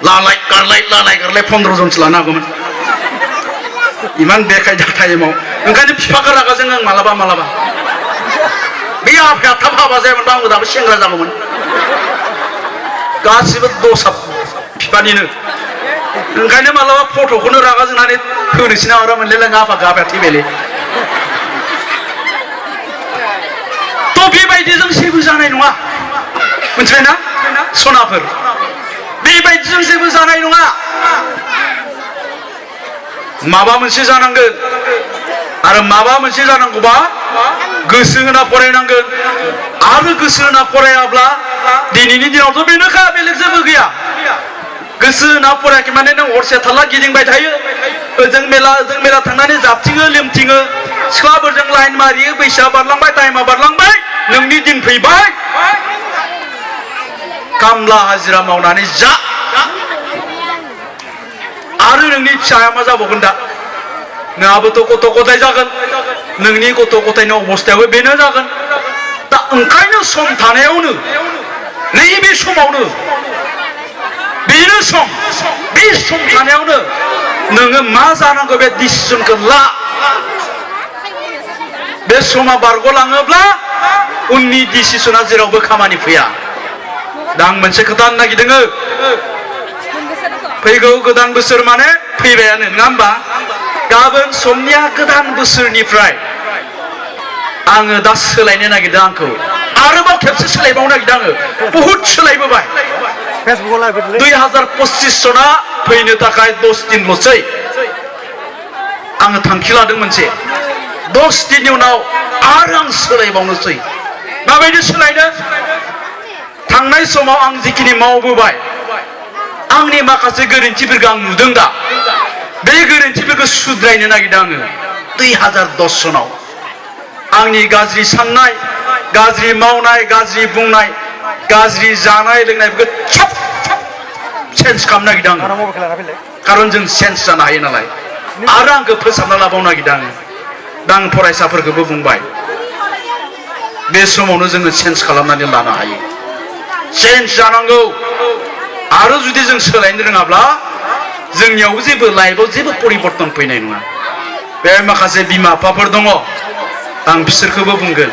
लालाय गारलाय 15 जनसो लानो हागौमोन इमान बेखायदा टाइमाव ओंखायनो बिफाखौ रागा जोङो आं मालाबा बे आफाया थाब हाबा जायामोनबा आंबो दाबो सेंग्रा जागौमोन गासिबो दसा बिफानिनो ओंखायनो मालाबा फट'खौनो रागा जोंनानै होनोसै नामा मोनलाय आफाखौ आफाया थैबायलै थ' बेबायदिजों जेबो जानाय नङा मिथिबायना सनाफोर बेबायदिजों जेबो जानाय नङा माबा मोनसे जानांगोन आरो माबा मोनसे जानांगौबा गोसो होना फरायनांगोन आरो गोसो होना फरायाब्ला दिनैनि दिनावथ' बेनोखा बेलेग जेबो गैया गोसो होना फरायाखै माने नों हरसे थाला गिदिंबाय थायो ओजों मेला थांनानै जाबथिङो लोमथिङो सिख्लाफोरजों लाइन मारियो बैसोआ बारलांबाय टाइमा बारलांबाय नोंनि दिन फैबाय खामला हाजिरा मावनानै जा आरो नोंनि फिसाया मा जाबावगोन दा नोंहाबोथ' गथ' गथाय जागोन नोंनि गथ' गथायनि अबस्थायाबो बेनो जागोन दा ओंखायनो सम थानायावनो नैबे समावनो बेनो सम बे सम थानायावनो नोङो मा जानांगौ बे डिसिसनखौ ला बे समा बारग'लाङोब्ला उननि डिसिसना जेरावबो खामानि फैया दा आं मोनसे खोथा होननो नागिरदों फैगौ गोदान बोसोर माने फैबायानो नङा होमबा गाबोन समनिया गोदान बोसोरनिफ्राय आङो दा सोलायनो नागिरदों आंखौ आरोबाव खेबसे सोलायबावनो नागिरदों आङो बहुद सोलायबोबाय 2025 सना फैनो थाखाय 10 दिनल'सै आङो थांखि लादों मोनसे 10 दिननि उनाव आरो आं सोलायबावनोसै माबायदि सोलायनो थांनाय समाव आं जिखिनि मावबोबाय आंनि माखासे गोरोन्थिफोरखौ आं नुदों दा बे गोरोन्थिफोरखौ सुद्रायनो नागिरदों आङो 2010 सनाव आंनि गाज्रि साननाय गाज्रि मावनाय गाज्रि बुंनाय गाज्रि जानाय लोंनायफोरखौ सब चेन्ज खालामनो नागिरदों आङो खारन जों चेन्ज जानो हायो नालाय आरो आंखौ फोसाबना लाबावनो नागिरदों आङो दा आं फरायसाफोरखौबो बुंबाय बे समावनो जोङो चेन्ज खालामनानै लानो हायो चेन्ज जानांगौ आरो जुदि जों सोलायनो रोङाब्ला जोंनियावबो जेबो लाइफआव जेबो परिबर्तन फैनाय नङा बे माखासे बिमा बिफाफोर दङ आं बिसोरखौबो बुंगोन